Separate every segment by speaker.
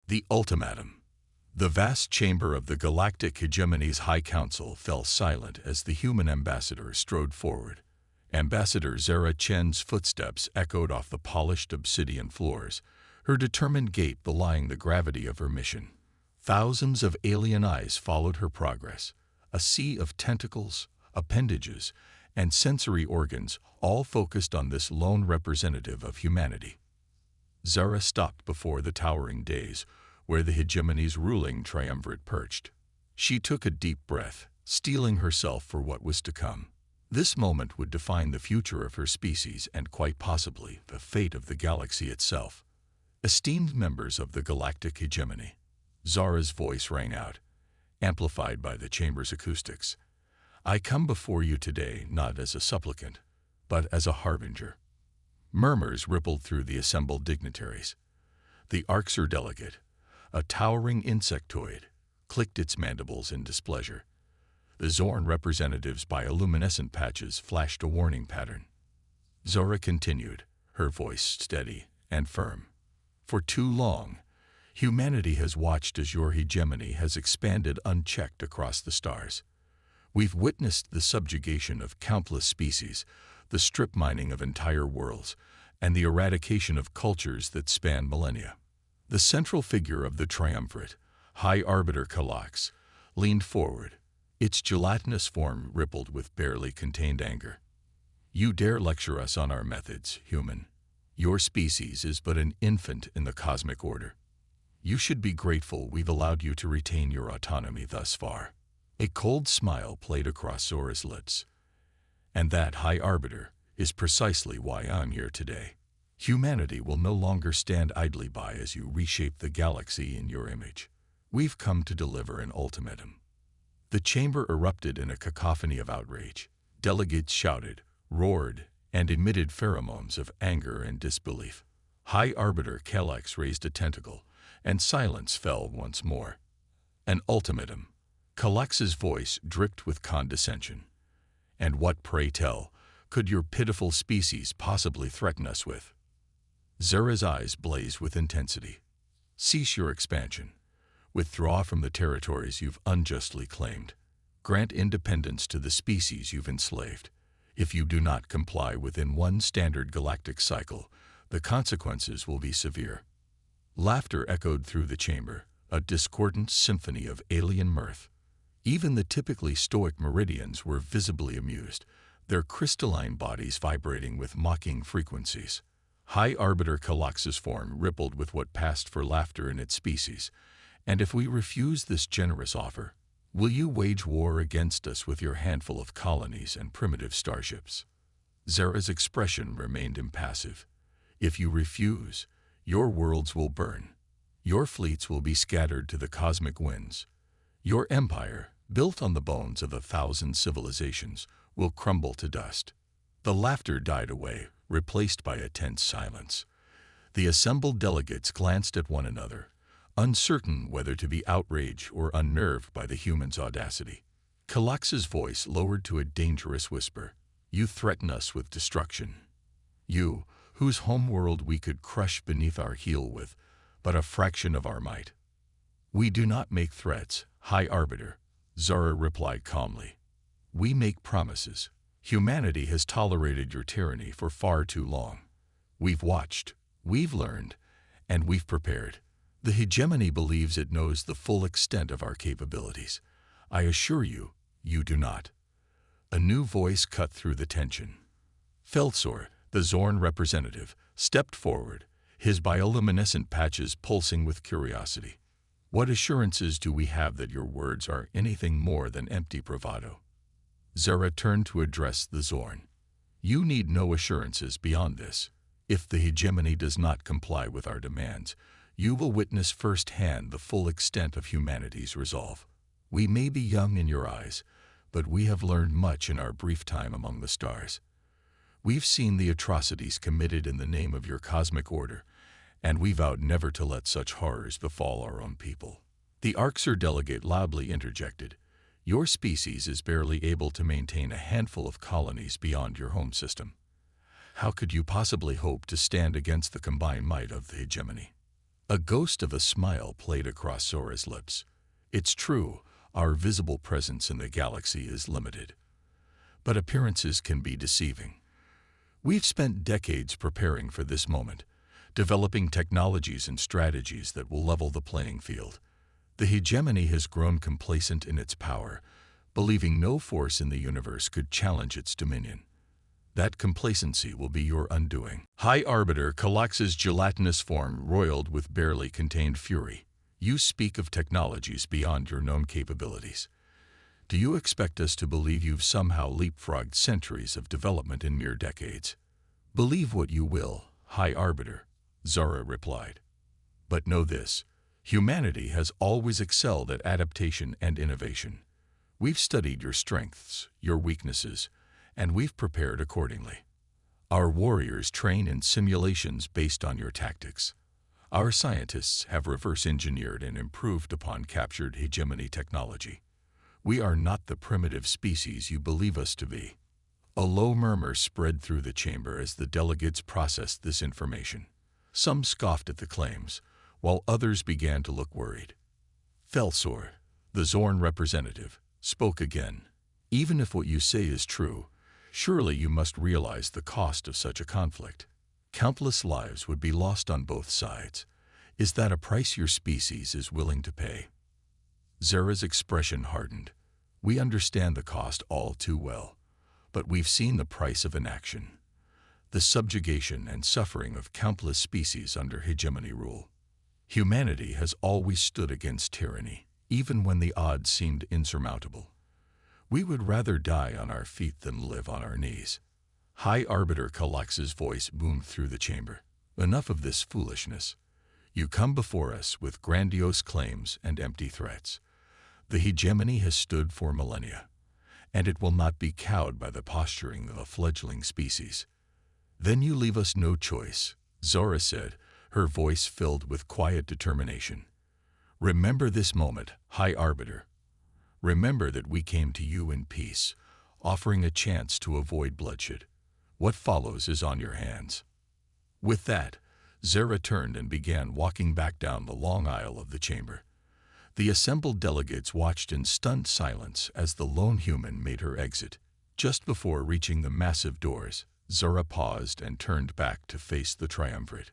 Speaker 1: The ultimatum. The vast chamber of the Galactic Hegemony's High Council fell silent as the human ambassador strode forward. Ambassador Zara Chen's footsteps echoed off the polished obsidian floors, her determined gait belying the gravity of her mission. Thousands of alien eyes followed her progress, a sea of tentacles, appendages, and sensory organs, all focused on this lone representative of humanity. Zara stopped before the towering dais, where the hegemony's ruling triumvirate perched. She took a deep breath, steeling herself for what was to come. This moment would define the future of her species and quite possibly the fate of the galaxy itself. Esteemed members of the Galactic Hegemony, Zara's voice rang out, amplified by the chamber's acoustics. I come before you today not as a supplicant, but as a harbinger. Murmurs rippled through the assembled dignitaries. The Orcs delegate, a towering insectoid, clicked its mandibles in displeasure. The Zorn representatives' bioluminescent patches flashed a warning pattern. Zora continued, her voice steady and firm. For too long, humanity has watched as your hegemony has expanded unchecked across the stars. We've witnessed the subjugation of countless species, the strip mining of entire worlds, and the eradication of cultures that span millennia. The central figure of the triumvirate, High Arbiter Calax, leaned forward, its gelatinous form rippled with barely contained anger. You dare lecture us on our methods, human. Your species is but an infant in the cosmic order. You should be grateful we've allowed you to retain your autonomy thus far. A cold smile played across Zora's lips. And that, High Arbiter, is precisely why I'm here today. Humanity will no longer stand idly by as you reshape the galaxy in your image. We've come to deliver an ultimatum. The chamber erupted in a cacophony of outrage. Delegates shouted, roared, and emitted pheromones of anger and disbelief. High Arbiter Calax raised a tentacle, and silence fell once more. An ultimatum. Calax's voice dripped with condescension. And what, pray tell, could your pitiful species possibly threaten us with? Zara's eyes blazed with intensity. Cease your expansion. Withdraw from the territories you've unjustly claimed. Grant independence to the species you've enslaved. If you do not comply within one standard galactic cycle, the consequences will be severe. Laughter echoed through the chamber, a discordant symphony of alien mirth. Even the typically stoic Meridians were visibly amused, their crystalline bodies vibrating with mocking frequencies. High Arbiter Calax's form rippled with what passed for laughter in its species. And if we refuse this generous offer, will you wage war against us with your handful of colonies and primitive starships? Zara's expression remained impassive. If you refuse, your worlds will burn. Your fleets will be scattered to the cosmic winds. Your empire, built on the bones of 1,000 civilizations, will crumble to dust. The laughter died away, replaced by a tense silence. The assembled delegates glanced at one another, uncertain whether to be outraged or unnerved by the human's audacity. Calax's voice lowered to a dangerous whisper. You threaten us with destruction. You, whose homeworld we could crush beneath our heel with but a fraction of our might. We do not make threats, High Arbiter, Zara replied calmly. We make promises. Humanity has tolerated your tyranny for far too long. We've watched, we've learned, and we've prepared. The hegemony believes it knows the full extent of our capabilities. I assure you, you do not. A new voice cut through the tension. Feltzor, the Zorn representative, stepped forward, his bioluminescent patches pulsing with curiosity. What assurances do we have that your words are anything more than empty bravado? Zara turned to address the Zorn. You need no assurances beyond this. If the hegemony does not comply with our demands, you will witness firsthand the full extent of humanity's resolve. We may be young in your eyes, but we have learned much in our brief time among the stars. We've seen the atrocities committed in the name of your cosmic order, and we vowed never to let such horrors befall our own people. The Orcs delegate loudly interjected. Your species is barely able to maintain a handful of colonies beyond your home system. How could you possibly hope to stand against the combined might of the hegemony? A ghost of a smile played across Zora's lips. It's true, our visible presence in the galaxy is limited. But appearances can be deceiving. We've spent decades preparing for this moment, developing technologies and strategies that will level the playing field. The hegemony has grown complacent in its power, believing no force in the universe could challenge its dominion. That complacency will be your undoing. High Arbiter Calax's gelatinous form roiled with barely contained fury. You speak of technologies beyond your known capabilities. Do you expect us to believe you've somehow leapfrogged centuries of development in mere decades? Believe what you will, High Arbiter, Zora replied. But know this, humanity has always excelled at adaptation and innovation. We've studied your strengths, your weaknesses, and we've prepared accordingly. Our warriors train in simulations based on your tactics. Our scientists have reverse-engineered and improved upon captured hegemony technology. We are not the primitive species you believe us to be. A low murmur spread through the chamber as the delegates processed this information. Some scoffed at the claims, while others began to look worried. Felsor, the Zorn representative, spoke again. Even if what you say is true, surely you must realize the cost of such a conflict. Countless lives would be lost on both sides. Is that a price your species is willing to pay? Zara's expression hardened. We understand the cost all too well, but we've seen the price of inaction. The subjugation and suffering of countless species under hegemony rule. Humanity has always stood against tyranny, even when the odds seemed insurmountable. We would rather die on our feet than live on our knees. High Arbiter Calax's voice boomed through the chamber. Enough of this foolishness. You come before us with grandiose claims and empty threats. The hegemony has stood for millennia, and it will not be cowed by the posturing of a fledgling species. Then you leave us no choice, Zora said, her voice filled with quiet determination. Remember this moment, High Arbiter. Remember that we came to you in peace, offering a chance to avoid bloodshed. What follows is on your hands. With that, Zara turned and began walking back down the long aisle of the chamber. The assembled delegates watched in stunned silence as the lone human made her exit. Just before reaching the massive doors, Zara paused and turned back to face the triumvirate.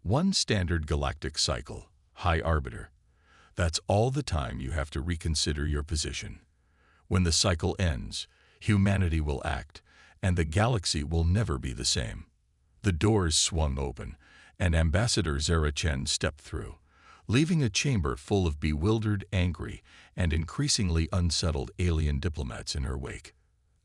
Speaker 1: One standard galactic cycle, High Arbiter. That's all the time you have to reconsider your position. When the cycle ends, humanity will act, and the galaxy will never be the same. The doors swung open, and Ambassador Zara Chen stepped through, leaving a chamber full of bewildered, angry, and increasingly unsettled alien diplomats in her wake.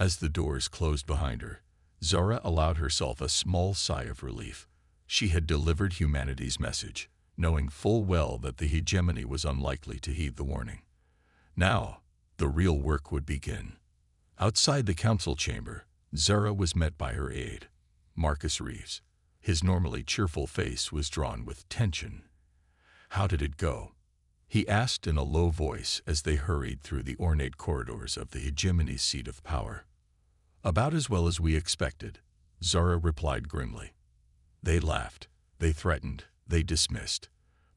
Speaker 1: As the doors closed behind her, Zara allowed herself a small sigh of relief. She had delivered humanity's message, knowing full well that the hegemony was unlikely to heed the warning. Now, the real work would begin. Outside the council chamber, Zara was met by her aide, Marcus Reeves. His normally cheerful face was drawn with tension. How did it go? He asked in a low voice as they hurried through the ornate corridors of the hegemony's seat of power. About as well as we expected, Zara replied grimly. They laughed, they threatened, they dismissed.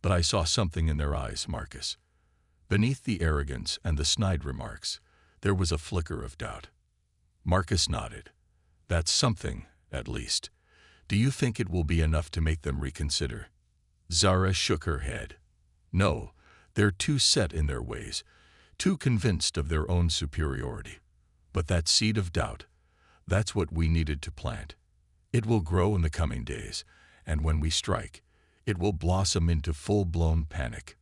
Speaker 1: But I saw something in their eyes, Marcus. Beneath the arrogance and the snide remarks, there was a flicker of doubt. Marcus nodded. That's something, at least. Do you think it will be enough to make them reconsider? Zara shook her head. No, they're too set in their ways, too convinced of their own superiority. But that seed of doubt, that's what we needed to plant. It will grow in the coming days, and when we strike, it will blossom into full-blown panic.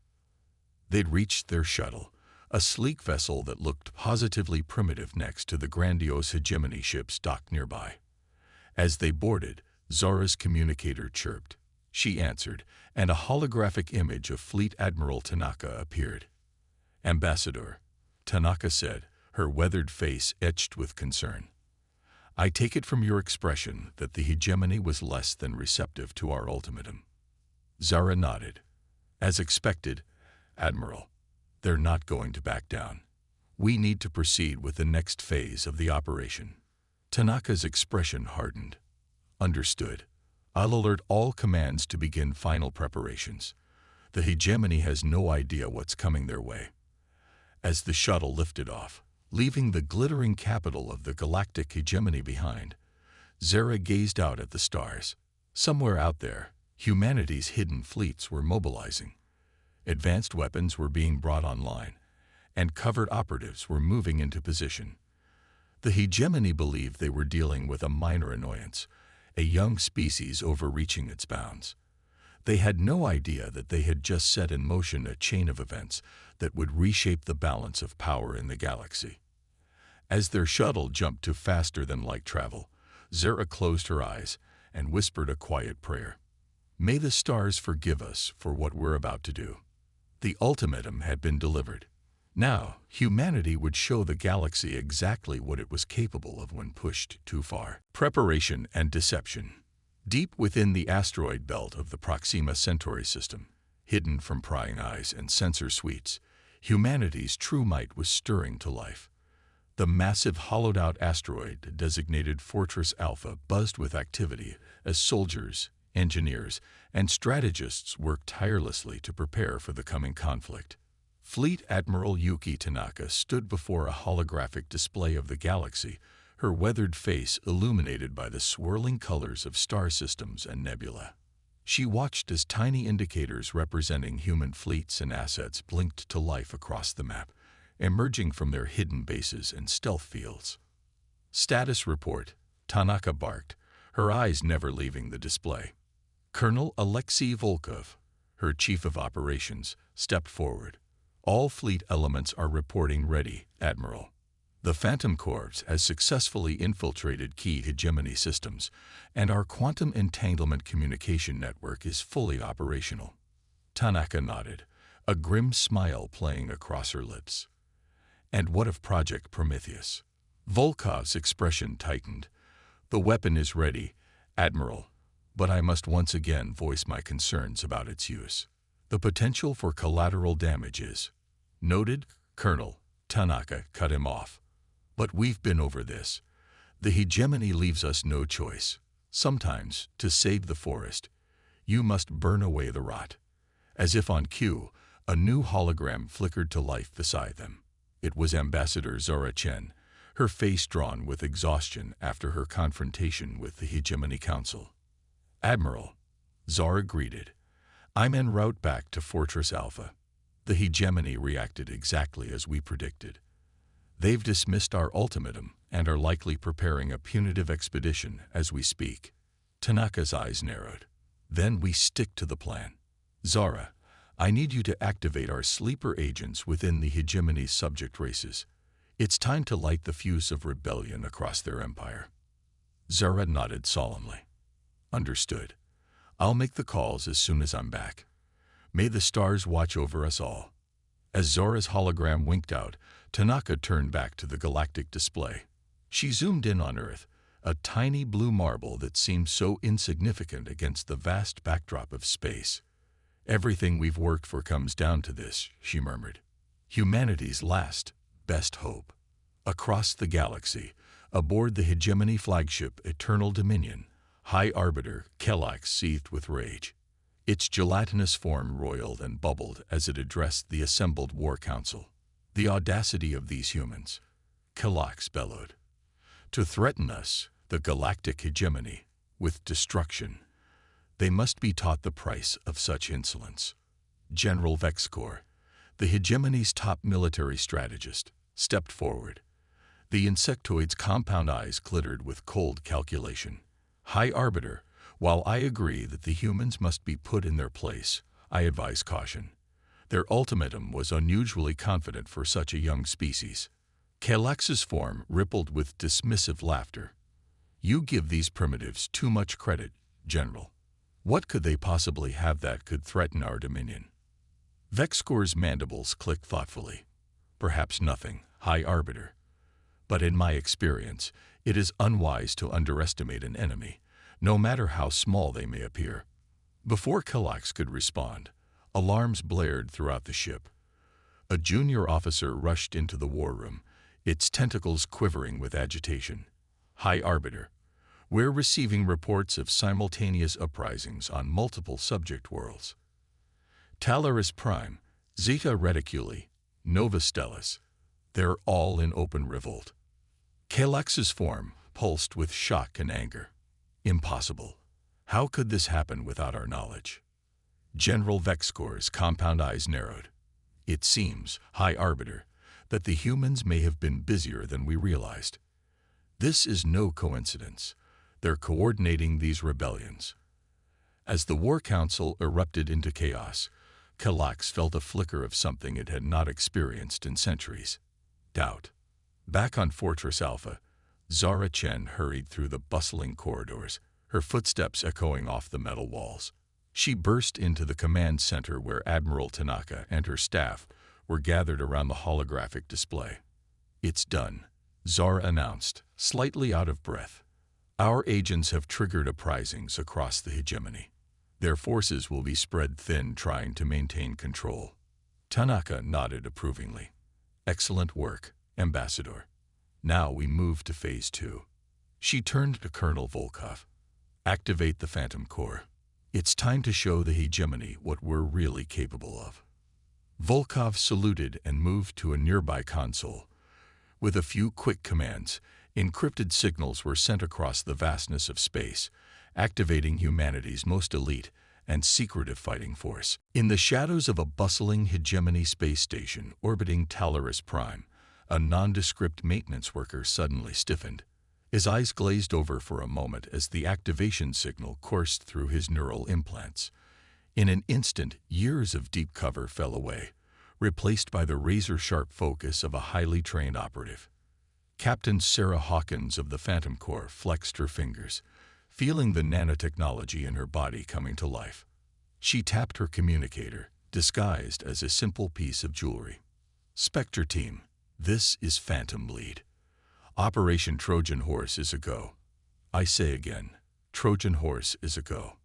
Speaker 1: They'd reached their shuttle, a sleek vessel that looked positively primitive next to the grandiose hegemony ships docked nearby. As they boarded, Zara's communicator chirped. She answered, and a holographic image of Fleet Admiral Tanaka appeared. Ambassador, Tanaka said, her weathered face etched with concern. I take it from your expression that the hegemony was less than receptive to our ultimatum. Zara nodded. As expected, Admiral, they're not going to back down. We need to proceed with the next phase of the operation. Tanaka's expression hardened. Understood. I'll alert all commands to begin final preparations. The hegemony has no idea what's coming their way. As the shuttle lifted off, leaving the glittering capital of the galactic hegemony behind, Zara gazed out at the stars. Somewhere out there, humanity's hidden fleets were mobilizing. Advanced weapons were being brought online, and covert operatives were moving into position. The hegemony believed they were dealing with a minor annoyance, a young species overreaching its bounds. They had no idea that they had just set in motion a chain of events that would reshape the balance of power in the galaxy. As their shuttle jumped to faster-than-light travel, Zara closed her eyes and whispered a quiet prayer. May the stars forgive us for what we're about to do. The ultimatum had been delivered. Now, humanity would show the galaxy exactly what it was capable of when pushed too far. Preparation and deception. Deep within the asteroid belt of the Proxima Centauri system, hidden from prying eyes and sensor suites, humanity's true might was stirring to life. The massive hollowed-out asteroid designated Fortress Alpha buzzed with activity as soldiers, engineers, and strategists worked tirelessly to prepare for the coming conflict. Fleet Admiral Yuki Tanaka stood before a holographic display of the galaxy, her weathered face illuminated by the swirling colors of star systems and nebula. She watched as tiny indicators representing human fleets and assets blinked to life across the map, emerging from their hidden bases and stealth fields. Status report, Tanaka barked, her eyes never leaving the display. Colonel Alexei Volkov, her chief of operations, stepped forward. All fleet elements are reporting ready, Admiral. The Phantom Corps has successfully infiltrated key hegemony systems, and our quantum entanglement communication network is fully operational. Tanaka nodded, a grim smile playing across her lips. And what of Project Prometheus? Volkov's expression tightened. The weapon is ready, Admiral, but I must once again voice my concerns about its use. The potential for collateral damage is noted. Colonel Tanaka cut him off. But we've been over this. The hegemony leaves us no choice. Sometimes, to save the forest, you must burn away the rot. As if on cue, a new hologram flickered to life beside them. It was Ambassador Zara Chen, her face drawn with exhaustion after her confrontation with the Hegemony Council. Admiral, Zara greeted. I'm en route back to Fortress Alpha. The hegemony reacted exactly as we predicted. They've dismissed our ultimatum and are likely preparing a punitive expedition as we speak. Tanaka's eyes narrowed. Then we stick to the plan. Zara, I need you to activate our sleeper agents within the hegemony's subject races. It's time to light the fuse of rebellion across their empire. Zara nodded solemnly. Understood. I'll make the calls as soon as I'm back. May the stars watch over us all. As Zara's hologram winked out, Tanaka turned back to the galactic display. She zoomed in on Earth, a tiny blue marble that seemed so insignificant against the vast backdrop of space. Everything we've worked for comes down to this, she murmured. Humanity's last, best hope. Across the galaxy, aboard the hegemony flagship Eternal Dominion, High Arbiter Kellox seethed with rage. Its gelatinous form roiled and bubbled as it addressed the assembled War Council. The audacity of these humans, Kellox bellowed. To threaten us, the galactic hegemony, with destruction. They must be taught the price of such insolence. General Vexcor, the hegemony's top military strategist, stepped forward. The insectoid's compound eyes glittered with cold calculation. High Arbiter, while I agree that the humans must be put in their place, I advise caution. Their ultimatum was unusually confident for such a young species. Kellox's form rippled with dismissive laughter. You give these primitives too much credit, General. What could they possibly have that could threaten our dominion? Vexcor's mandibles clicked thoughtfully. Perhaps nothing, High Arbiter. But in my experience, it is unwise to underestimate an enemy, no matter how small they may appear. Before Kellox could respond, alarms blared throughout the ship. A junior officer rushed into the war room, its tentacles quivering with agitation. High Arbiter, we're receiving reports of simultaneous uprisings on multiple subject worlds. Talaris Prime, Zeta Reticuli, Nova Stellis, they're all in open revolt. Calyx's form pulsed with shock and anger. Impossible. How could this happen without our knowledge? General Vexcor's compound eyes narrowed. It seems, High Arbiter, that the humans may have been busier than we realized. This is no coincidence. They're coordinating these rebellions. As the War Council erupted into chaos, Calyx felt a flicker of something it had not experienced in centuries. Doubt. Back on Fortress Alpha, Zara Chen hurried through the bustling corridors, her footsteps echoing off the metal walls. She burst into the command center where Admiral Tanaka and her staff were gathered around the holographic display. "It's done," Zara announced, slightly out of breath. "Our agents have triggered uprisings across the hegemony. Their forces will be spread thin trying to maintain control." Tanaka nodded approvingly. "Excellent work, Ambassador. Now we move to Phase 2. She turned to Colonel Volkov. "Activate the Phantom Core. It's time to show the hegemony what we're really capable of." Volkov saluted and moved to a nearby console. With a few quick commands, encrypted signals were sent across the vastness of space, activating humanity's most elite and secretive fighting force. In the shadows of a bustling hegemony space station orbiting Talaris Prime, a nondescript maintenance worker suddenly stiffened. His eyes glazed over for a moment as the activation signal coursed through his neural implants. In an instant, years of deep cover fell away, replaced by the razor-sharp focus of a highly trained operative. Captain Sarah Hawkins of the Phantom Corps flexed her fingers, feeling the nanotechnology in her body coming to life. She tapped her communicator, disguised as a simple piece of jewelry. "Spectre Team, this is Phantom Lead. Operation Trojan Horse is a go. I say again, Trojan Horse is a go."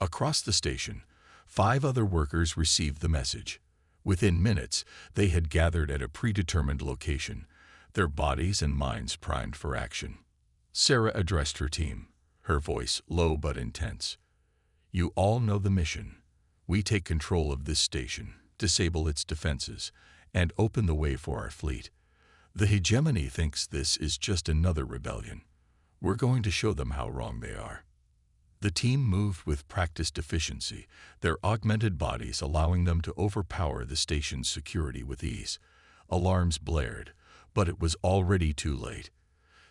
Speaker 1: Across the station, 5 other workers received the message. Within minutes, they had gathered at a predetermined location, their bodies and minds primed for action. Sarah addressed her team, her voice low but intense. "You all know the mission. We take control of this station, disable its defenses, and open the way for our fleet. The hegemony thinks this is just another rebellion. We're going to show them how wrong they are." The team moved with practiced efficiency, their augmented bodies allowing them to overpower the station's security with ease. Alarms blared, but it was already too late.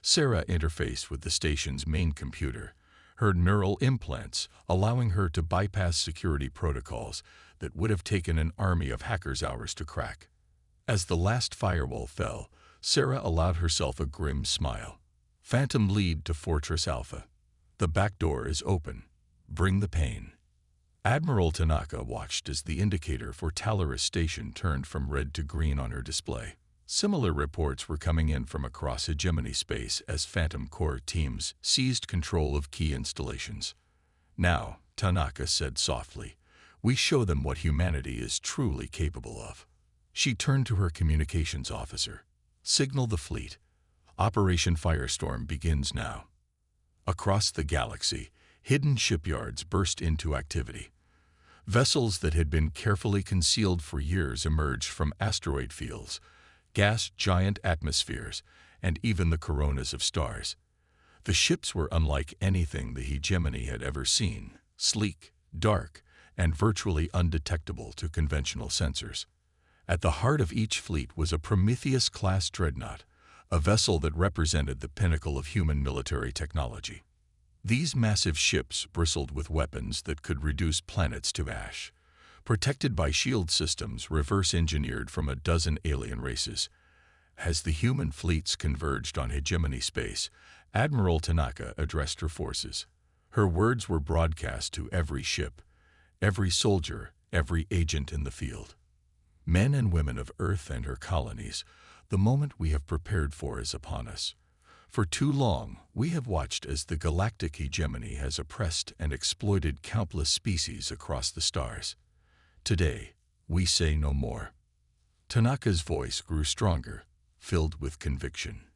Speaker 1: Sarah interfaced with the station's main computer, her neural implants allowing her to bypass security protocols that would have taken an army of hackers hours to crack. As the last firewall fell, Sarah allowed herself a grim smile. "Phantom Lead to Fortress Alpha. The back door is open. Bring the pain." Admiral Tanaka watched as the indicator for Talaris Station turned from red to green on her display. Similar reports were coming in from across hegemony space as Phantom Core teams seized control of key installations. "Now," Tanaka said softly, "we show them what humanity is truly capable of." She turned to her communications officer. "Signal the fleet. Operation Firestorm begins now." Across the galaxy, hidden shipyards burst into activity. Vessels that had been carefully concealed for years emerged from asteroid fields, gas giant atmospheres, and even the coronas of stars. The ships were unlike anything the hegemony had ever seen, sleek, dark, and virtually undetectable to conventional sensors. At the heart of each fleet was a Prometheus-class dreadnought, a vessel that represented the pinnacle of human military technology. These massive ships bristled with weapons that could reduce planets to ash, protected by shield systems reverse-engineered from a dozen alien races. As the human fleets converged on hegemony space, Admiral Tanaka addressed her forces. Her words were broadcast to every ship, every soldier, every agent in the field. "Men and women of Earth and her colonies, the moment we have prepared for is upon us. For too long, we have watched as the galactic hegemony has oppressed and exploited countless species across the stars. Today, we say no more." Tanaka's voice grew stronger, filled with conviction.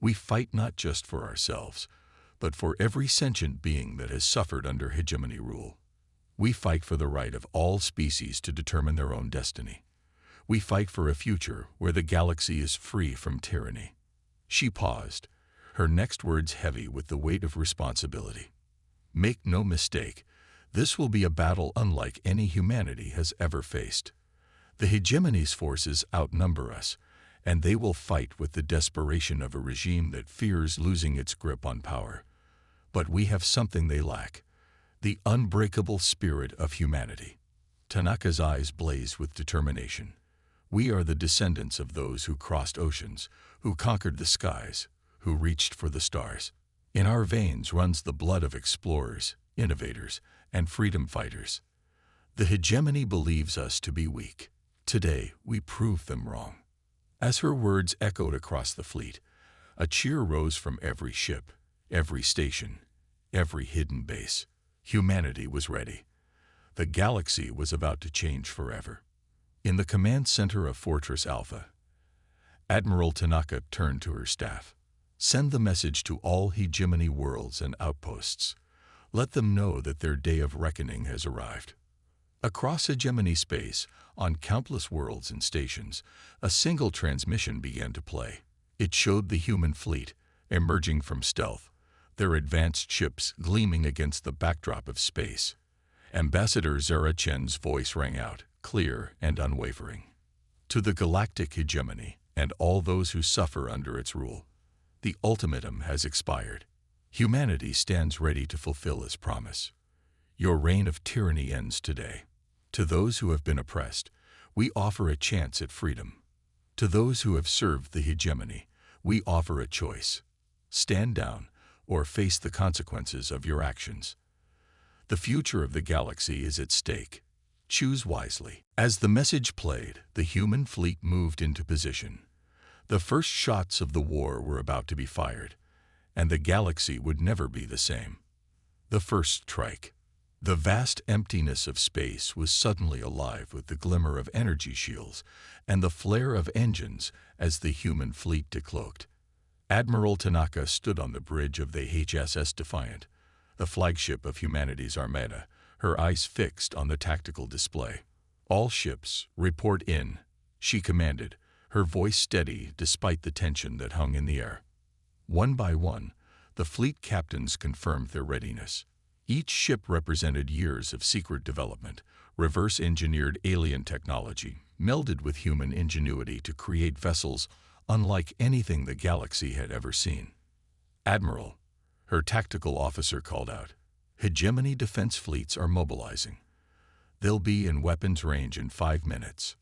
Speaker 1: "We fight not just for ourselves, but for every sentient being that has suffered under hegemony rule. We fight for the right of all species to determine their own destiny. We fight for a future where the galaxy is free from tyranny." She paused, her next words heavy with the weight of responsibility. "Make no mistake, this will be a battle unlike any humanity has ever faced. The hegemony's forces outnumber us, and they will fight with the desperation of a regime that fears losing its grip on power. But we have something they lack: the unbreakable spirit of humanity." Tanaka's eyes blazed with determination. "We are the descendants of those who crossed oceans, who conquered the skies, who reached for the stars. In our veins runs the blood of explorers, innovators, and freedom fighters. The hegemony believes us to be weak. Today, we prove them wrong." As her words echoed across the fleet, a cheer rose from every ship, every station, every hidden base. Humanity was ready. The galaxy was about to change forever. In the command center of Fortress Alpha, Admiral Tanaka turned to her staff. "Send the message to all hegemony worlds and outposts. Let them know that their day of reckoning has arrived." Across hegemony space, on countless worlds and stations, a single transmission began to play. It showed the human fleet, emerging from stealth, their advanced ships gleaming against the backdrop of space. Ambassador Zara Chen's voice rang out, clear and unwavering. "To the galactic hegemony, and all those who suffer under its rule, the ultimatum has expired. Humanity stands ready to fulfill its promise. Your reign of tyranny ends today. To those who have been oppressed, we offer a chance at freedom. To those who have served the hegemony, we offer a choice: stand down or face the consequences of your actions. The future of the galaxy is at stake. Choose wisely." As the message played, the human fleet moved into position. The first shots of the war were about to be fired, and the galaxy would never be the same. The first strike. The vast emptiness of space was suddenly alive with the glimmer of energy shields and the flare of engines as the human fleet decloaked. Admiral Tanaka stood on the bridge of the HSS Defiant, the flagship of humanity's armada, her eyes fixed on the tactical display. "All ships, report in," she commanded, her voice steady despite the tension that hung in the air. One by one, the fleet captains confirmed their readiness. Each ship represented years of secret development, reverse-engineered alien technology, melded with human ingenuity to create vessels unlike anything the galaxy had ever seen. "Admiral," her tactical officer called out, "hegemony defense fleets are mobilizing. They'll be in weapons range in 5 minutes.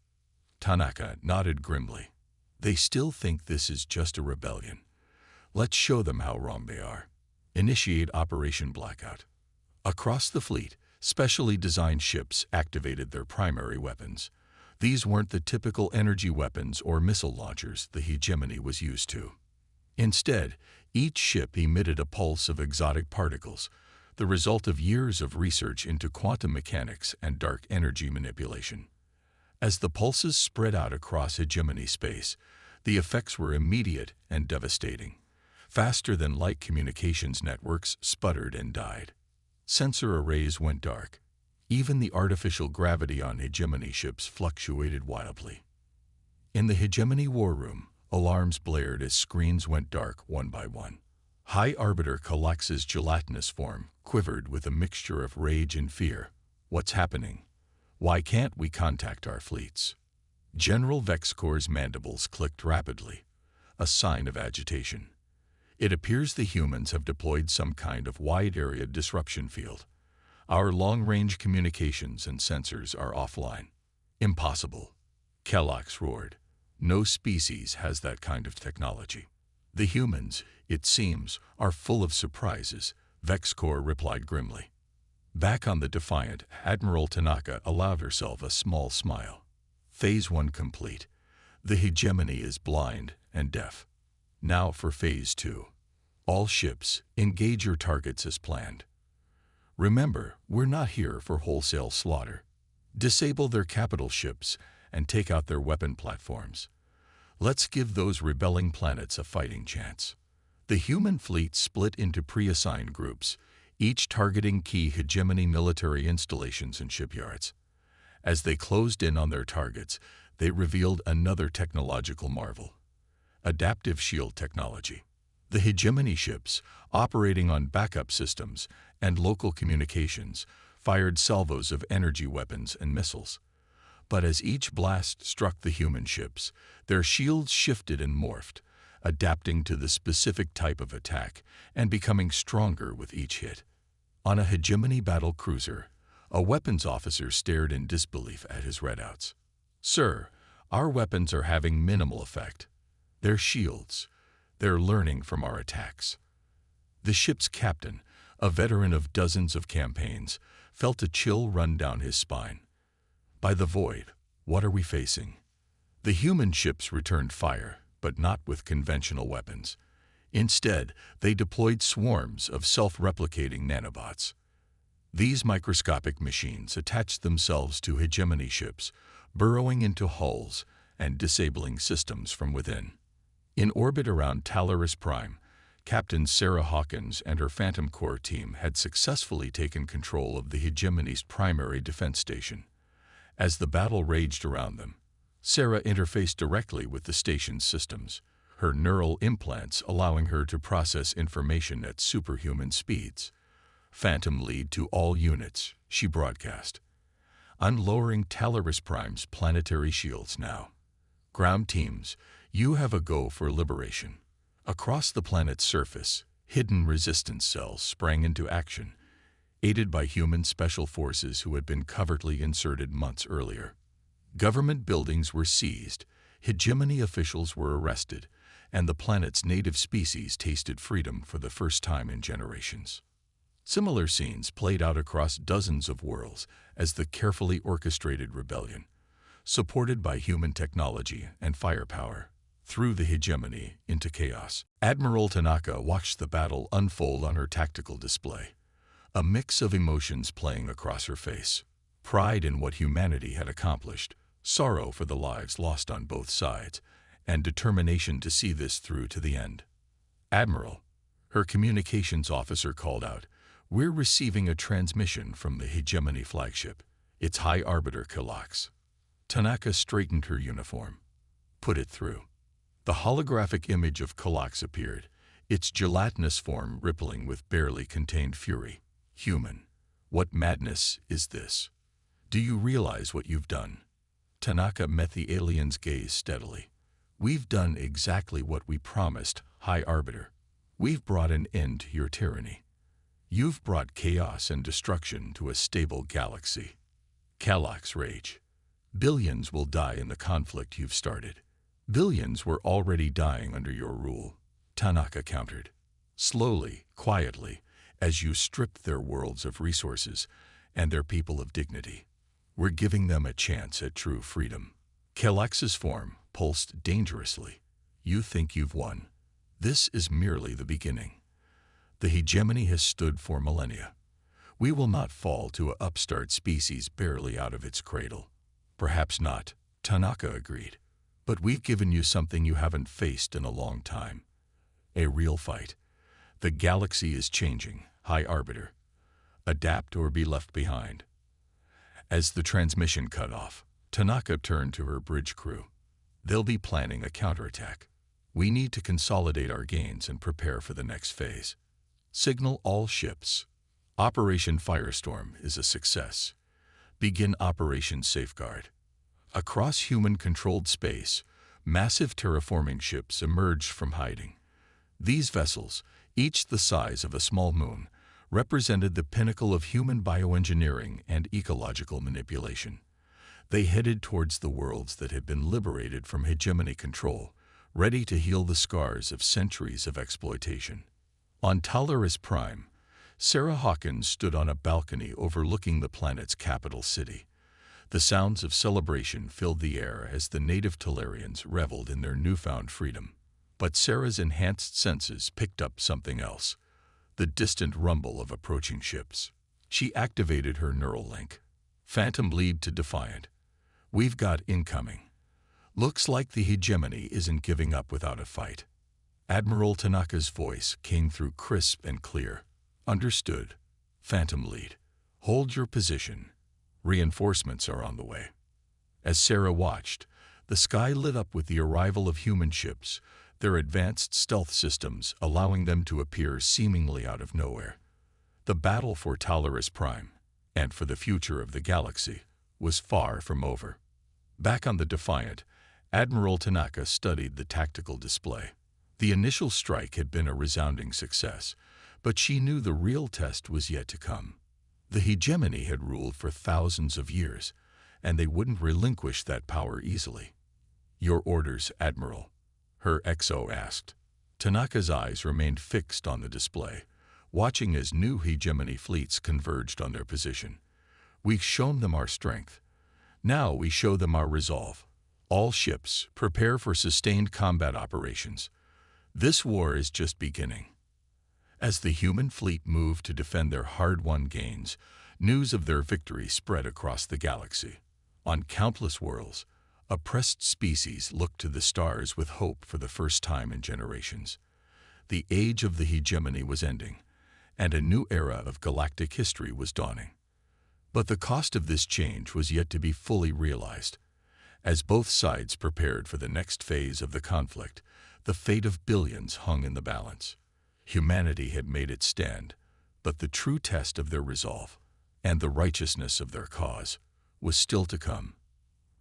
Speaker 1: Tanaka nodded grimly. "They still think this is just a rebellion. Let's show them how wrong they are. Initiate Operation Blackout." Across the fleet, specially designed ships activated their primary weapons. These weren't the typical energy weapons or missile launchers the hegemony was used to. Instead, each ship emitted a pulse of exotic particles, the result of years of research into quantum mechanics and dark energy manipulation. As the pulses spread out across hegemony space, the effects were immediate and devastating. Faster than light communications networks sputtered and died. Sensor arrays went dark. Even the artificial gravity on hegemony ships fluctuated wildly. In the hegemony war room, alarms blared as screens went dark one by one. High Arbiter Calax's gelatinous form quivered with a mixture of rage and fear. "What's happening? Why can't we contact our fleets?" General Vexcor's mandibles clicked rapidly, a sign of agitation. "It appears the humans have deployed some kind of wide-area disruption field. Our long-range communications and sensors are offline." "Impossible," Calax roared. "No species has that kind of technology." "The humans, it seems, are full of surprises," Vexcor replied grimly. Back on the Defiant, Admiral Tanaka allowed herself a small smile. Phase 1 complete. The hegemony is blind and deaf. Now for Phase 2. All ships, engage your targets as planned. Remember, we're not here for wholesale slaughter. Disable their capital ships and take out their weapon platforms. Let's give those rebelling planets a fighting chance. The human fleet split into pre-assigned groups, each targeting key hegemony military installations and shipyards. As they closed in on their targets, they revealed another technological marvel: adaptive shield technology. The hegemony ships, operating on backup systems and local communications, fired salvos of energy weapons and missiles. But as each blast struck the human ships, their shields shifted and morphed, adapting to the specific type of attack and becoming stronger with each hit. On a hegemony battle cruiser, a weapons officer stared in disbelief at his readouts. "Sir, our weapons are having minimal effect. They're shields. They're learning from our attacks." The ship's captain, a veteran of dozens of campaigns, felt a chill run down his spine. By the void, what are we facing? The human ships returned fire, but not with conventional weapons. Instead, they deployed swarms of self-replicating nanobots. These microscopic machines attached themselves to hegemony ships, burrowing into hulls and disabling systems from within. In orbit around Talaris Prime, Captain Sarah Hawkins and her Phantom Corps team had successfully taken control of the hegemony's primary defense station. As the battle raged around them, Sarah interfaced directly with the station's systems, her neural implants allowing her to process information at superhuman speeds. "Phantom lead to all units," she broadcast. "I'm lowering Talaris Prime's planetary shields now. Ground teams, you have a go for liberation." Across the planet's surface, hidden resistance cells sprang into action, aided by human special forces who had been covertly inserted months earlier. Government buildings were seized, hegemony officials were arrested, and the planet's native species tasted freedom for the first time in generations. Similar scenes played out across dozens of worlds as the carefully orchestrated rebellion, supported by human technology and firepower, threw the hegemony into chaos. Admiral Tanaka watched the battle unfold on her tactical display, a mix of emotions playing across her face: pride in what humanity had accomplished, sorrow for the lives lost on both sides, and determination to see this through to the end. "Admiral," her communications officer called out, "we're receiving a transmission from the hegemony flagship. It's High Arbiter Kalax." Tanaka straightened her uniform. "Put it through." The holographic image of Kalax appeared, its gelatinous form rippling with barely contained fury. "Human, what madness is this? Do you realize what you've done?" Tanaka met the alien's gaze steadily. "We've done exactly what we promised, High Arbiter. We've brought an end to your tyranny. You've brought chaos and destruction to a stable galaxy." Kalax rage. "Billions will die in the conflict you've started. Billions were already dying under your rule," Tanaka countered. "Slowly, quietly, as you stripped their worlds of resources and their people of dignity. We're giving them a chance at true freedom." Kalax's form pulsed dangerously. "You think you've won? This is merely the beginning. The hegemony has stood for millennia. We will not fall to an upstart species barely out of its cradle." "Perhaps not," Tanaka agreed. "But we've given you something you haven't faced in a long time. A real fight. The galaxy is changing, High Arbiter. Adapt or be left behind." As the transmission cut off, Tanaka turned to her bridge crew. "They'll be planning a counterattack. We need to consolidate our gains and prepare for the next phase. Signal all ships. Operation Firestorm is a success. Begin Operation Safeguard." Across human-controlled space, massive terraforming ships emerged from hiding. These vessels, each the size of a small moon, represented the pinnacle of human bioengineering and ecological manipulation. They headed towards the worlds that had been liberated from hegemony control, ready to heal the scars of centuries of exploitation. On Talaris Prime, Sarah Hawkins stood on a balcony overlooking the planet's capital city. The sounds of celebration filled the air as the native Talarians reveled in their newfound freedom. But Sarah's enhanced senses picked up something else: the distant rumble of approaching ships. She activated her neural link. "Phantom lead to Defiant. We've got incoming. Looks like the hegemony isn't giving up without a fight." Admiral Tanaka's voice came through crisp and clear. "Understood. Phantom lead. Hold your position. Reinforcements are on the way. As Sarah watched, the sky lit up with the arrival of human ships, their advanced stealth systems allowing them to appear seemingly out of nowhere. The battle for Talaris Prime, and for the future of the galaxy, was far from over. Back on the Defiant, Admiral Tanaka studied the tactical display. The initial strike had been a resounding success, but she knew the real test was yet to come. The hegemony had ruled for thousands of years, and they wouldn't relinquish that power easily. "Your orders, Admiral," her XO asked. Tanaka's eyes remained fixed on the display, watching as new hegemony fleets converged on their position. "We've shown them our strength. Now we show them our resolve. All ships, prepare for sustained combat operations. This war is just beginning." As the human fleet moved to defend their hard-won gains, news of their victory spread across the galaxy. On countless worlds, oppressed species looked to the stars with hope for the first time in generations. The age of the hegemony was ending, and a new era of galactic history was dawning. But the cost of this change was yet to be fully realized. As both sides prepared for the next phase of the conflict, the fate of billions hung in the balance. Humanity had made its stand, but the true test of their resolve, and the righteousness of their cause, was still to come.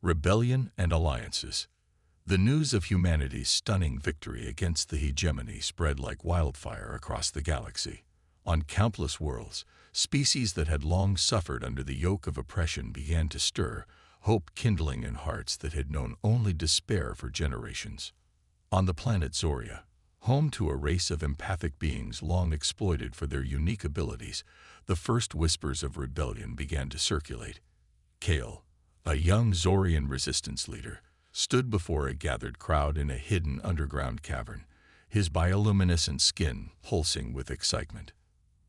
Speaker 1: Rebellion and alliances. The news of humanity's stunning victory against the hegemony spread like wildfire across the galaxy. On countless worlds, species that had long suffered under the yoke of oppression began to stir, hope kindling in hearts that had known only despair for generations. On the planet Zoria, home to a race of empathic beings long exploited for their unique abilities, the first whispers of rebellion began to circulate. Kale, a young Zorian resistance leader, stood before a gathered crowd in a hidden underground cavern, his bioluminescent skin pulsing with excitement.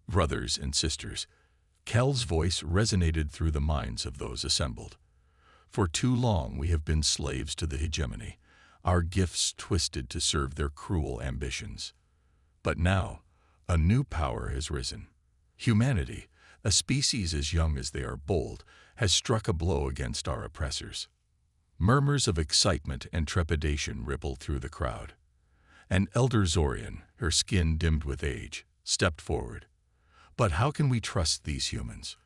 Speaker 1: "Brothers and sisters," Kel's voice resonated through the minds of those assembled. "For too long we have been slaves to the hegemony, our gifts twisted to serve their cruel ambitions. But now, a new power has risen. Humanity, a species as young as they are bold, has struck a blow against our oppressors." Murmurs of excitement and trepidation rippled through the crowd. An elder Zorian, her skin dimmed with age, stepped forward. "But how can we trust these humans?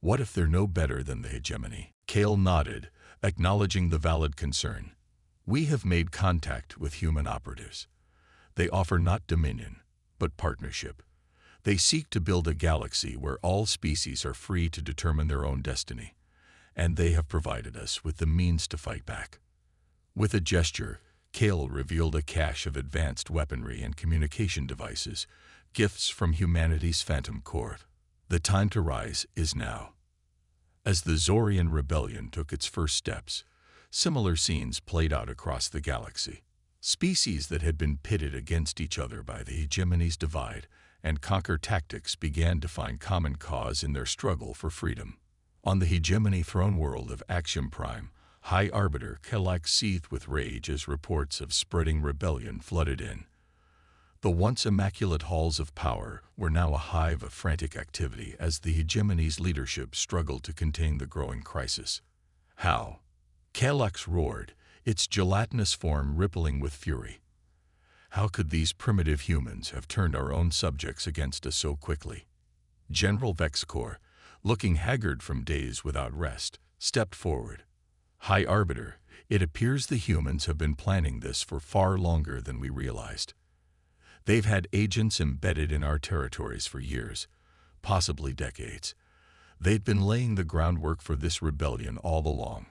Speaker 1: What if they're no better than the hegemony?" Kale nodded, acknowledging the valid concern. "We have made contact with human operatives. They offer not dominion, but partnership. They seek to build a galaxy where all species are free to determine their own destiny, and they have provided us with the means to fight back." With a gesture, Kale revealed a cache of advanced weaponry and communication devices, gifts from humanity's phantom court. The time to rise is now. As the Zorian rebellion took its first steps, similar scenes played out across the galaxy. Species that had been pitted against each other by the hegemony's divide and conquer tactics began to find common cause in their struggle for freedom. On the hegemony throne world of Axiom Prime, High Arbiter Kelak seethed with rage as reports of spreading rebellion flooded in. The once immaculate halls of power were now a hive of frantic activity as the hegemony's leadership struggled to contain the growing crisis. "How?" Kelak roared, its gelatinous form rippling with fury. "How could these primitive humans have turned our own subjects against us so quickly?" General Vexcor, looking haggard from days without rest, stepped forward. "High Arbiter, it appears the humans have been planning this for far longer than we realized. They've had agents embedded in our territories for years, possibly decades. They've been laying the groundwork for this rebellion all along."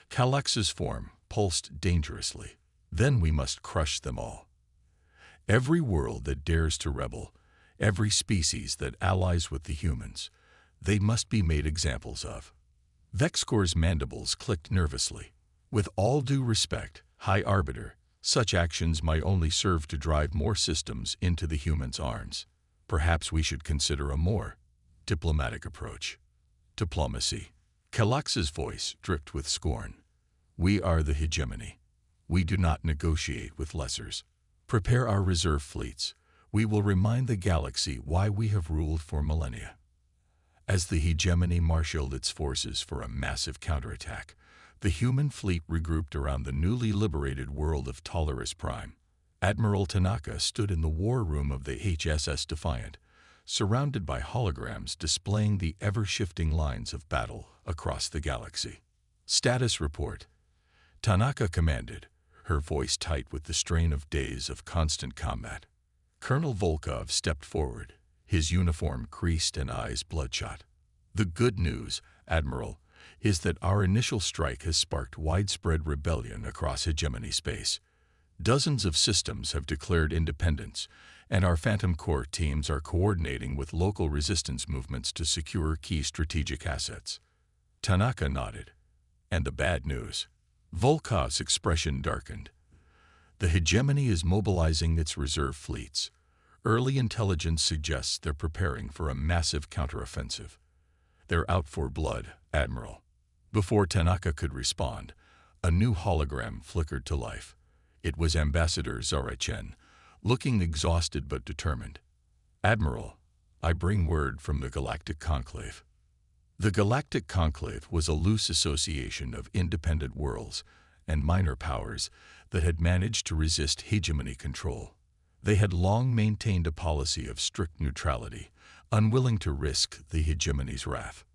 Speaker 1: Kalax's form pulsed dangerously. "Then we must crush them all. Every world that dares to rebel, every species that allies with the humans, they must be made examples of." Vexcor's mandibles clicked nervously. "With all due respect, High Arbiter, such actions might only serve to drive more systems into the humans' arms. Perhaps we should consider a more diplomatic approach." "Diplomacy." Kalax's voice dripped with scorn. "We are the hegemony. We do not negotiate with lessers. Prepare our reserve fleets. We will remind the galaxy why we have ruled for millennia." As the hegemony marshaled its forces for a massive counterattack, the human fleet regrouped around the newly liberated world of Tolerus Prime. Admiral Tanaka stood in the war room of the HSS Defiant, surrounded by holograms displaying the ever-shifting lines of battle across the galaxy. Status report. Tanaka commanded, her voice tight with the strain of days of constant combat. Colonel Volkov stepped forward, his uniform creased and eyes bloodshot. The good news, Admiral, is that our initial strike has sparked widespread rebellion across hegemony space. Dozens of systems have declared independence, and our Phantom Corps teams are coordinating with local resistance movements to secure key strategic assets. Tanaka nodded. And the bad news. Volkov's expression darkened. The hegemony is mobilizing its reserve fleets. Early intelligence suggests they're preparing for a massive counteroffensive. They're out for blood, Admiral. Before Tanaka could respond, a new hologram flickered to life. It was Ambassador Zara Chen, looking exhausted but determined. Admiral, I bring word from the Galactic Conclave. The Galactic Conclave was a loose association of independent worlds and minor powers that had managed to resist hegemony control. They had long maintained a policy of strict neutrality, unwilling to risk the hegemony's wrath.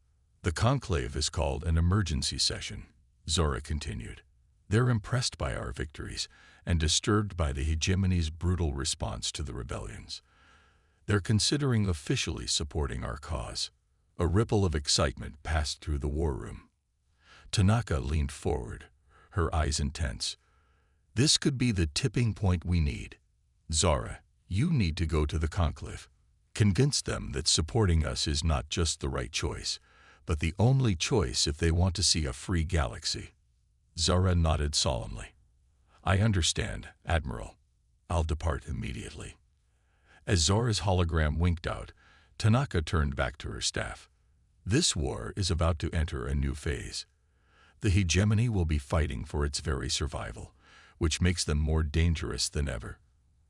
Speaker 1: The Conclave is called an emergency session, Zora continued. They're impressed by our victories and disturbed by the hegemony's brutal response to the rebellions. They're considering officially supporting our cause. A ripple of excitement passed through the war room. Tanaka leaned forward, her eyes intense. This could be the tipping point we need. Zara, you need to go to the Conclave. Convince them that supporting us is not just the right choice, but the only choice if they want to see a free galaxy. Zara nodded solemnly. I understand, Admiral. I'll depart immediately. As Zora's hologram winked out, Tanaka turned back to her staff. This war is about to enter a new phase. The hegemony will be fighting for its very survival, which makes them more dangerous than ever.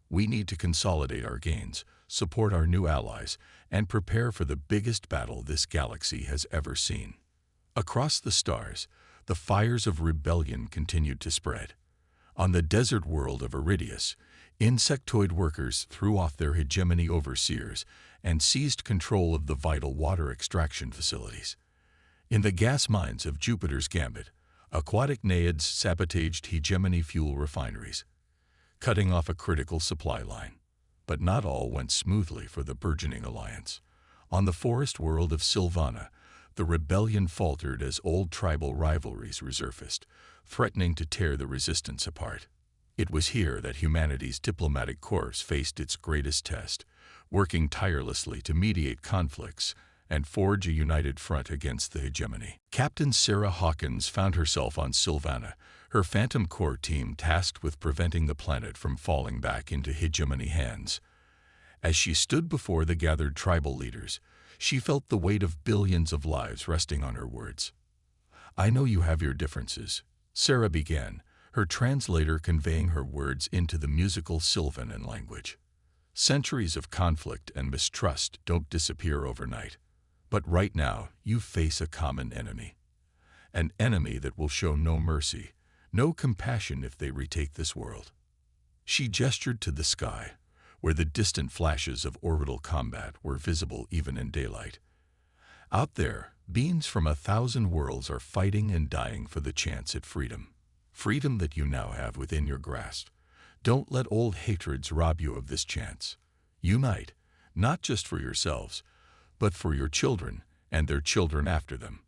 Speaker 1: We need to consolidate our gains, support our new allies, and prepare for the biggest battle this galaxy has ever seen. Across the stars, the fires of rebellion continued to spread. On the desert world of Iridius, insectoid workers threw off their hegemony overseers and seized control of the vital water extraction facilities. In the gas mines of Jupiter's Gambit, aquatic naiads sabotaged hegemony fuel refineries, cutting off a critical supply line. But not all went smoothly for the burgeoning alliance. On the forest world of Sylvana, the rebellion faltered as old tribal rivalries resurfaced, threatening to tear the resistance apart. It was here that humanity's diplomatic corps faced its greatest test, working tirelessly to mediate conflicts and forge a united front against the hegemony. Captain Sarah Hawkins found herself on Sylvana, her Phantom Corps team tasked with preventing the planet from falling back into hegemony hands. As she stood before the gathered tribal leaders, she felt the weight of billions of lives resting on her words. I know you have your differences, Sarah began, her translator conveying her words into the musical Sylvanan language. Centuries of conflict and mistrust don't disappear overnight. But right now, you face a common enemy. An enemy that will show no mercy, no compassion if they retake this world. She gestured to the sky, where the distant flashes of orbital combat were visible even in daylight. Out there, beings from 1,000 worlds are fighting and dying for the chance at freedom. Freedom that you now have within your grasp. Don't let old hatreds rob you of this chance. Unite, not just for yourselves, but for your children and their children after them.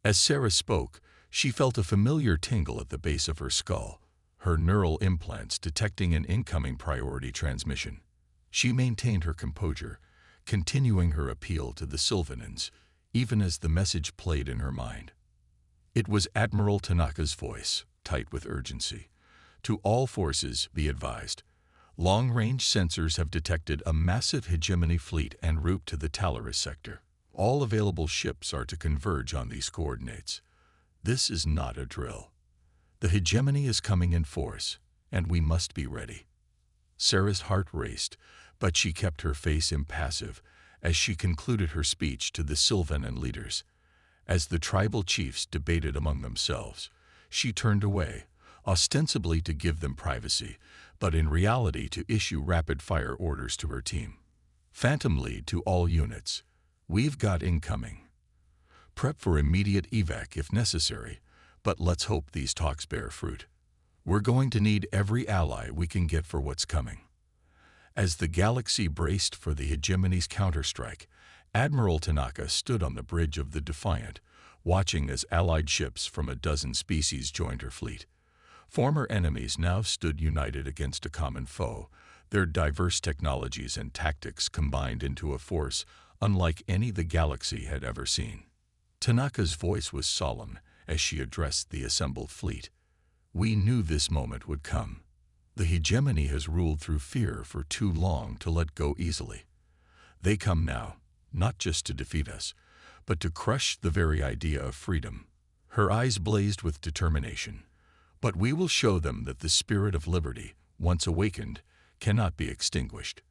Speaker 1: As Sarah spoke, she felt a familiar tingle at the base of her skull, her neural implants detecting an incoming priority transmission. She maintained her composure, continuing her appeal to the Sylvanans, even as the message played in her mind. It was Admiral Tanaka's voice, tight with urgency. To all forces, be advised. Long-range sensors have detected a massive hegemony fleet en route to the Talaris sector. All available ships are to converge on these coordinates. This is not a drill. The hegemony is coming in force, and we must be ready. Sarah's heart raced, but she kept her face impassive as she concluded her speech to the Sylvanan leaders. As the tribal chiefs debated among themselves, she turned away, ostensibly to give them privacy, but in reality to issue rapid-fire orders to her team. Phantom lead to all units. We've got incoming. Prep for immediate evac if necessary, but let's hope these talks bear fruit. We're going to need every ally we can get for what's coming. As the galaxy braced for the hegemony's counterstrike, Admiral Tanaka stood on the bridge of the Defiant, watching as allied ships from a dozen species joined her fleet. Former enemies now stood united against a common foe, their diverse technologies and tactics combined into a force unlike any the galaxy had ever seen. Tanaka's voice was solemn as she addressed the assembled fleet. We knew this moment would come. The hegemony has ruled through fear for too long to let go easily. They come now, not just to defeat us, but to crush the very idea of freedom. Her eyes blazed with determination. But we will show them that the spirit of liberty, once awakened, cannot be extinguished.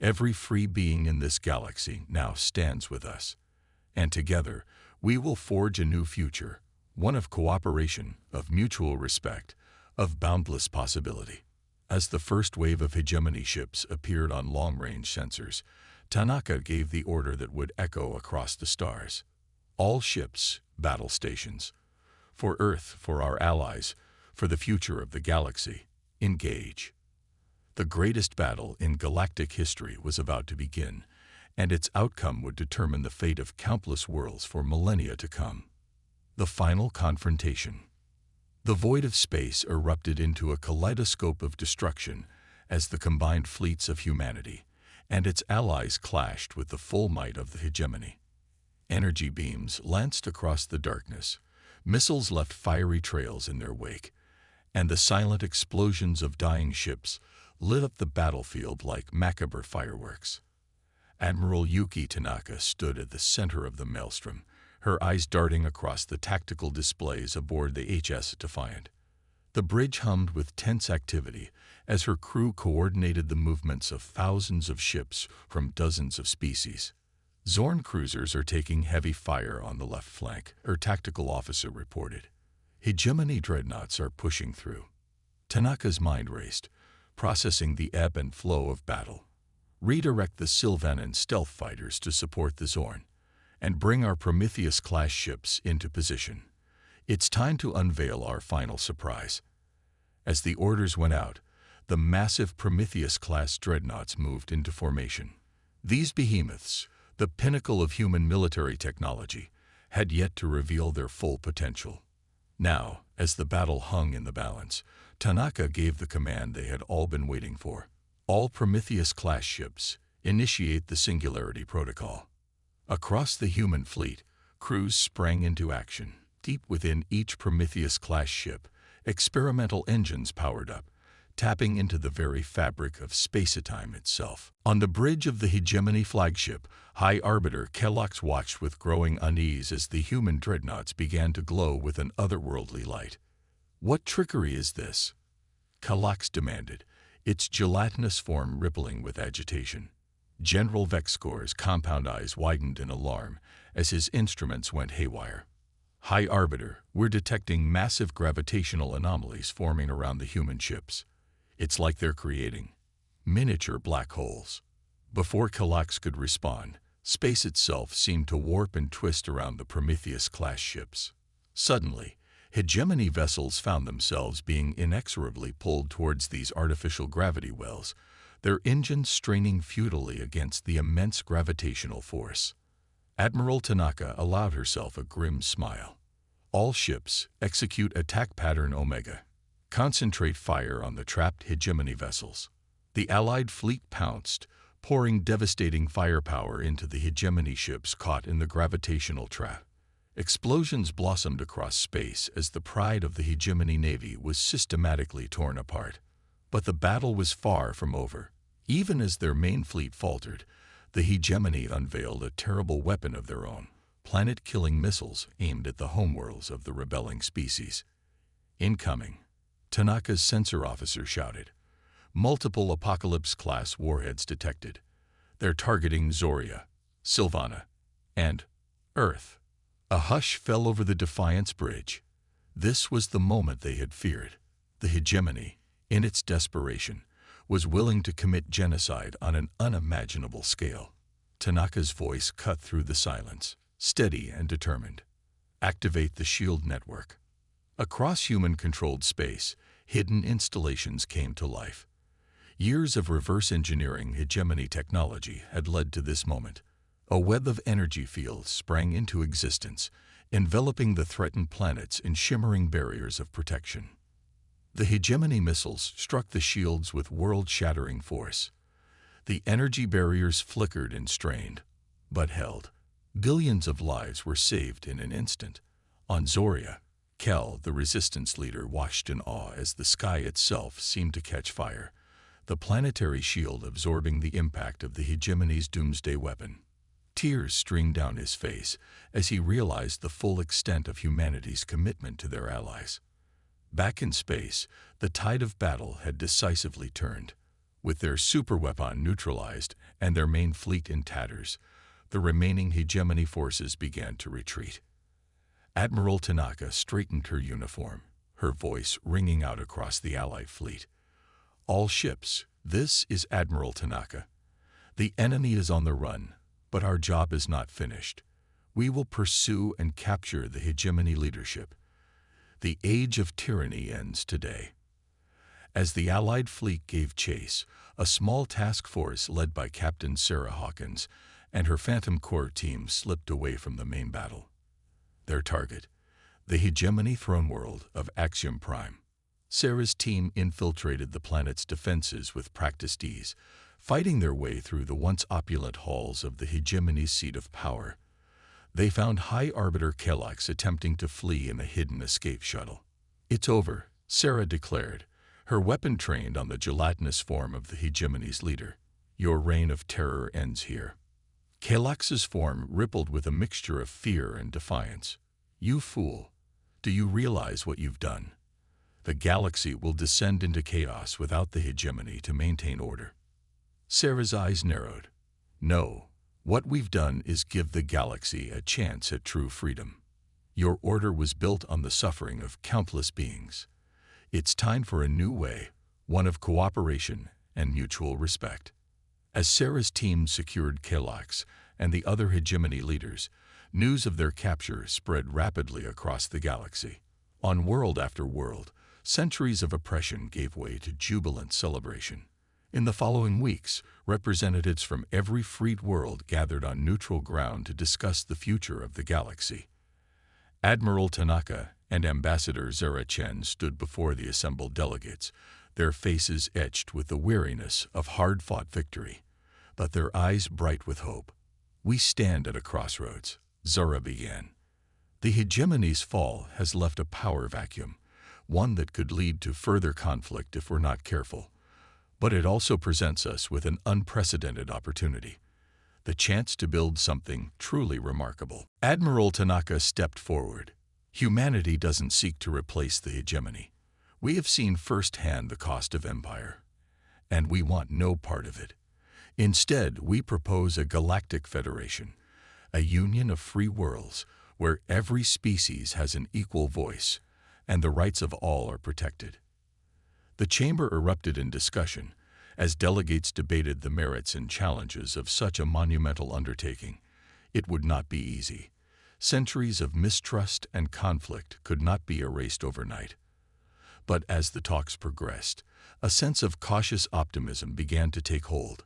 Speaker 1: Every free being in this galaxy now stands with us. And together, we will forge a new future, one of cooperation, of mutual respect, of boundless possibility. As the first wave of hegemony ships appeared on long-range sensors, Tanaka gave the order that would echo across the stars. All ships, battle stations. For Earth, for our allies, for the future of the galaxy, engage. The greatest battle in galactic history was about to begin, and its outcome would determine the fate of countless worlds for millennia to come. The final confrontation. The void of space erupted into a kaleidoscope of destruction as the combined fleets of humanity and its allies clashed with the full might of the hegemony. Energy beams lanced across the darkness, missiles left fiery trails in their wake, and the silent explosions of dying ships lit up the battlefield like macabre fireworks. Admiral Yuki Tanaka stood at the center of the maelstrom, her eyes darting across the tactical displays aboard the HS Defiant. The bridge hummed with tense activity as her crew coordinated the movements of thousands of ships from dozens of species. Zorn cruisers are taking heavy fire on the left flank, her tactical officer reported. Hegemony dreadnoughts are pushing through. Tanaka's mind raced, processing the ebb and flow of battle. Redirect the Sylvanan stealth fighters to support the Zorn, and bring our Prometheus-class ships into position. It's time to unveil our final surprise. As the orders went out, the massive Prometheus-class dreadnoughts moved into formation. These behemoths, the pinnacle of human military technology, had yet to reveal their full potential. Now, as the battle hung in the balance, Tanaka gave the command they had all been waiting for. All Prometheus-class ships, initiate the Singularity Protocol. Across the human fleet, crews sprang into action. Deep within each Prometheus-class ship, experimental engines powered up, tapping into the very fabric of space-time itself. On the bridge of the Hegemony flagship, High Arbiter Kellox watched with growing unease as the human dreadnoughts began to glow with an otherworldly light. What trickery is this? Kellox demanded, its gelatinous form rippling with agitation. General Vexcor's compound eyes widened in alarm as his instruments went haywire. High Arbiter, we're detecting massive gravitational anomalies forming around the human ships. It's like they're creating miniature black holes. Before Kellox could respond, space itself seemed to warp and twist around the Prometheus-class ships. Suddenly, hegemony vessels found themselves being inexorably pulled towards these artificial gravity wells, their engines straining futilely against the immense gravitational force. Admiral Tanaka allowed herself a grim smile. All ships, execute attack pattern Omega. Concentrate fire on the trapped hegemony vessels. The Allied fleet pounced, pouring devastating firepower into the hegemony ships caught in the gravitational trap. Explosions blossomed across space as the pride of the hegemony navy was systematically torn apart. But the battle was far from over. Even as their main fleet faltered, the hegemony unveiled a terrible weapon of their own, planet-killing missiles aimed at the homeworlds of the rebelling species. Incoming, Tanaka's sensor officer shouted. Multiple Apocalypse-class warheads detected. They're targeting Zoria. Sylvana, and Earth. A hush fell over the Defiance Bridge. This was the moment they had feared. The hegemony, in its desperation, was willing to commit genocide on an unimaginable scale. Tanaka's voice cut through the silence, steady and determined. Activate the shield network. Across human-controlled space, hidden installations came to life. Years of reverse engineering hegemony technology had led to this moment. A web of energy fields sprang into existence, enveloping the threatened planets in shimmering barriers of protection. The hegemony missiles struck the shields with world-shattering force. The energy barriers flickered and strained, but held. Billions of lives were saved in an instant. On Zoria, Kel, the resistance leader, watched in awe as the sky itself seemed to catch fire, the planetary shield absorbing the impact of the hegemony's doomsday weapon. Tears streamed down his face as he realized the full extent of humanity's commitment to their allies. Back in space, the tide of battle had decisively turned. With their superweapon neutralized and their main fleet in tatters, the remaining hegemony forces began to retreat. Admiral Tanaka straightened her uniform, her voice ringing out across the Allied fleet. All ships, this is Admiral Tanaka. The enemy is on the run, but our job is not finished. We will pursue and capture the hegemony leadership. The age of tyranny ends today. As the Allied fleet gave chase, a small task force led by Captain Sarah Hawkins and her Phantom Corps team slipped away from the main battle. Their target, the hegemony throne world of Axiom Prime. Sarah's team infiltrated the planet's defenses with practiced ease, fighting their way through the once opulent halls of the hegemony's seat of power. They found High Arbiter Kellox attempting to flee in a hidden escape shuttle. "It's over," Sarah declared, her weapon trained on the gelatinous form of the hegemony's leader. "Your reign of terror ends here." Kellox's form rippled with a mixture of fear and defiance. "You fool! Do you realize what you've done? The galaxy will descend into chaos without the hegemony to maintain order." Sarah's eyes narrowed. "No, what we've done is give the galaxy a chance at true freedom. Your order was built on the suffering of countless beings. It's time for a new way, one of cooperation and mutual respect." As Sarah's team secured Kellox and the other hegemony leaders, news of their capture spread rapidly across the galaxy. On world after world, centuries of oppression gave way to jubilant celebration. In the following weeks, representatives from every freed world gathered on neutral ground to discuss the future of the galaxy. Admiral Tanaka and Ambassador Zara Chen stood before the assembled delegates, their faces etched with the weariness of hard-fought victory, but their eyes bright with hope. "We stand at a crossroads," Zara began. "The hegemony's fall has left a power vacuum, one that could lead to further conflict if we're not careful. But it also presents us with an unprecedented opportunity, the chance to build something truly remarkable." Admiral Tanaka stepped forward. "Humanity doesn't seek to replace the hegemony. We have seen firsthand the cost of empire, and we want no part of it. Instead, we propose a galactic federation, a union of free worlds where every species has an equal voice and the rights of all are protected." The chamber erupted in discussion as delegates debated the merits and challenges of such a monumental undertaking. It would not be easy. Centuries of mistrust and conflict could not be erased overnight. But as the talks progressed, a sense of cautious optimism began to take hold.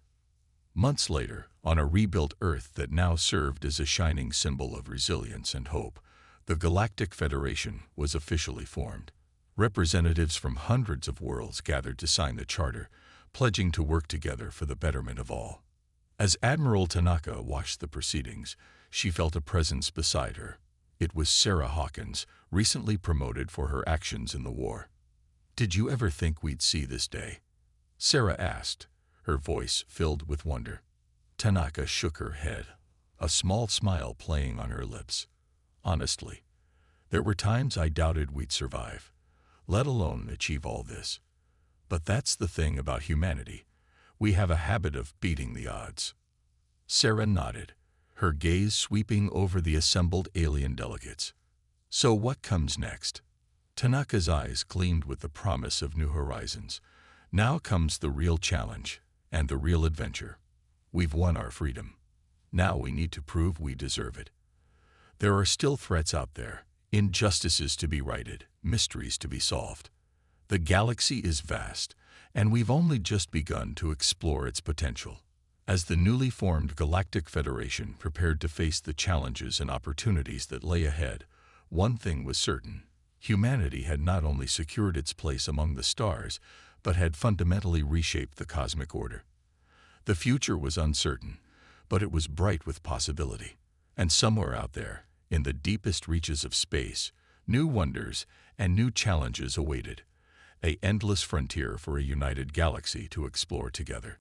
Speaker 1: Months later, on a rebuilt Earth that now served as a shining symbol of resilience and hope, the Galactic Federation was officially formed. Representatives from hundreds of worlds gathered to sign the charter, pledging to work together for the betterment of all. As Admiral Tanaka watched the proceedings, she felt a presence beside her. It was Sarah Hawkins, recently promoted for her actions in the war. "Did you ever think we'd see this day?" Sarah asked, her voice filled with wonder. Tanaka shook her head, a small smile playing on her lips. "Honestly, there were times I doubted we'd survive, let alone achieve all this. But that's the thing about humanity. We have a habit of beating the odds." Sarah nodded, her gaze sweeping over the assembled alien delegates. So what comes next? Tanaka's eyes gleamed with the promise of new horizons. Now comes the real challenge and the real adventure. We've won our freedom. Now we need to prove we deserve it. There are still threats out there, injustices to be righted, mysteries to be solved. The galaxy is vast, and we've only just begun to explore its potential. As the newly formed Galactic Federation prepared to face the challenges and opportunities that lay ahead, one thing was certain. Humanity had not only secured its place among the stars, but had fundamentally reshaped the cosmic order. The future was uncertain, but it was bright with possibility. And somewhere out there, in the deepest reaches of space, new wonders and new challenges awaited. An endless frontier for a united galaxy to explore together.